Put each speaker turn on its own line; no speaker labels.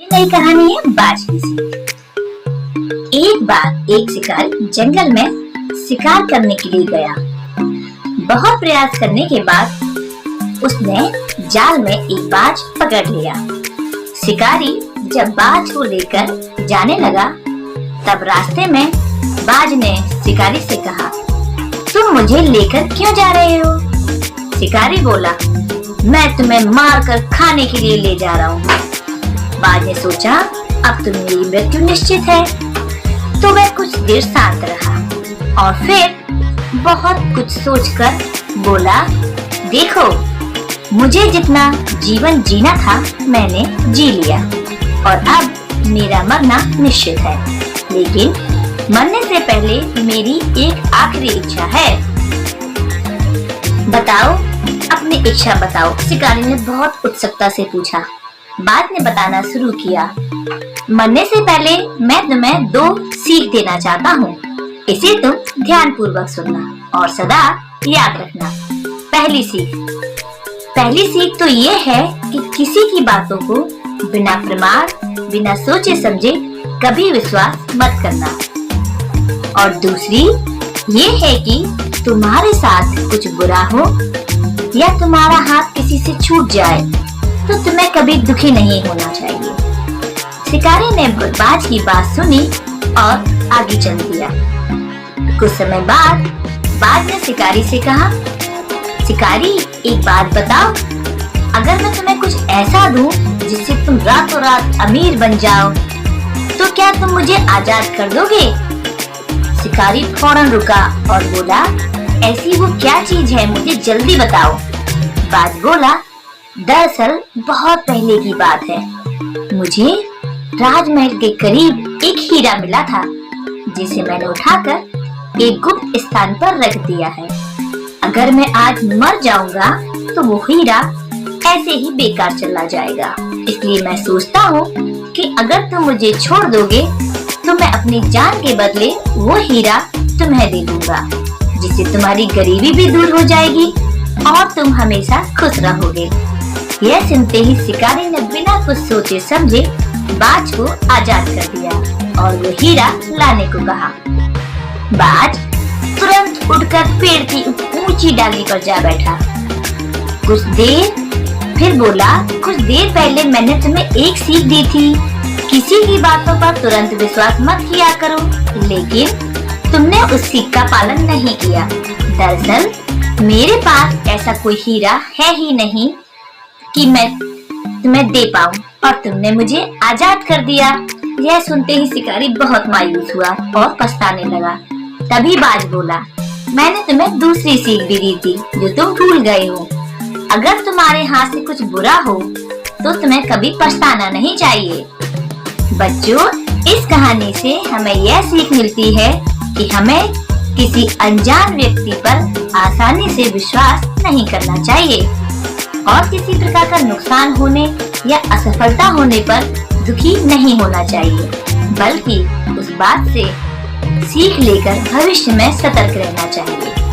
नई कहानी है बाज की सीख। एक बार एक शिकारी जंगल में शिकार करने के लिए गया। बहुत प्रयास करने के बाद उसने जाल में एक बाज पकड़ लिया। शिकारी जब बाज को लेकर जाने लगा तब रास्ते में बाज ने शिकारी से कहा, तुम मुझे लेकर क्यों जा रहे हो? शिकारी बोला, मैं तुम्हें मार कर खाने के लिए ले जा रहा हूँ। बाज ने सोचा, अब तो मेरी मृत्यु निश्चित है, तो वह कुछ देर शांत रहा और फिर बहुत कुछ सोचकर बोला, देखो, मुझे जितना जीवन जीना था मैंने जी लिया और अब मेरा मरना निश्चित है, लेकिन मरने से पहले मेरी एक आखिरी इच्छा है। बताओ, अपनी इच्छा बताओ, शिकारी ने बहुत उत्सुकता से पूछा। बाज ने बताना शुरू किया, मरने से पहले मैं तुम्हें 2 सीख देना चाहता हूँ। इसे तुम ध्यान पूर्वक सुनना और सदा याद रखना। पहली सीख तो ये है कि किसी की बातों को बिना प्रमाण, बिना सोचे समझे कभी विश्वास मत करना। और दूसरी ये है कि तुम्हारे साथ कुछ बुरा हो या तुम्हारा हाथ किसी से छूट जाए तो तुम्हें कभी दुखी नहीं होना चाहिए। शिकारी ने बाज की बात सुनी और आगे चल दिया। कुछ समय बाद बाज ने शिकारी से कहा, शिकारी, एक बात बताओ, अगर मैं तुम्हें कुछ ऐसा दूं जिससे तुम रातों रात अमीर बन जाओ तो क्या तुम मुझे आजाद कर दोगे? शिकारी फौरन रुका और बोला, ऐसी वो क्या चीज है, मुझे जल्दी बताओ। बाज बोला, दरअसल बहुत पहले की बात है, मुझे राजमहल के करीब एक हीरा मिला था जिसे मैंने उठाकर एक गुप्त स्थान पर रख दिया है। अगर मैं आज मर जाऊंगा तो वो हीरा ऐसे ही बेकार चला जाएगा, इसलिए मैं सोचता हूँ कि अगर तुम मुझे छोड़ दोगे तो मैं अपनी जान के बदले वो हीरा तुम्हें दे दूंगा, जिससे तुम्हारी गरीबी भी दूर हो जाएगी और तुम हमेशा खुश रहोगे। यह सुनते ही शिकारी ने बिना कुछ सोचे समझे बाज को आजाद कर दिया और वो हीरा लाने को कहा। बाज तुरंत उठकर पेड़ की ऊंची डाली पर जा बैठा। फिर बोला, कुछ देर पहले मैंने तुम्हें एक सीख दी थी, किसी की बातों पर तुरंत विश्वास मत किया करो, लेकिन तुमने उस सीख का पालन नहीं किया। दरअसल मेरे पास ऐसा कोई हीरा है ही नहीं कि मैं तुम्हें दे पाऊं और तुमने मुझे आजाद कर दिया। यह सुनते ही शिकारी बहुत मायूस हुआ और पछताने लगा। तभी बाज बोला, मैंने तुम्हें दूसरी सीख भी दी थी जो तुम भूल गए हो। अगर तुम्हारे हाथ से कुछ बुरा हो तो तुम्हें कभी पछताना नहीं चाहिए। बच्चों, इस कहानी से हमें यह सीख मिलती है कि हमें किसी अनजान व्यक्ति पर आसानी से विश्वास नहीं करना चाहिए और किसी प्रकार का नुकसान होने या असफलता होने पर दुखी नहीं होना चाहिए, बल्कि उस बात से सीख लेकर भविष्य में सतर्क रहना चाहिए।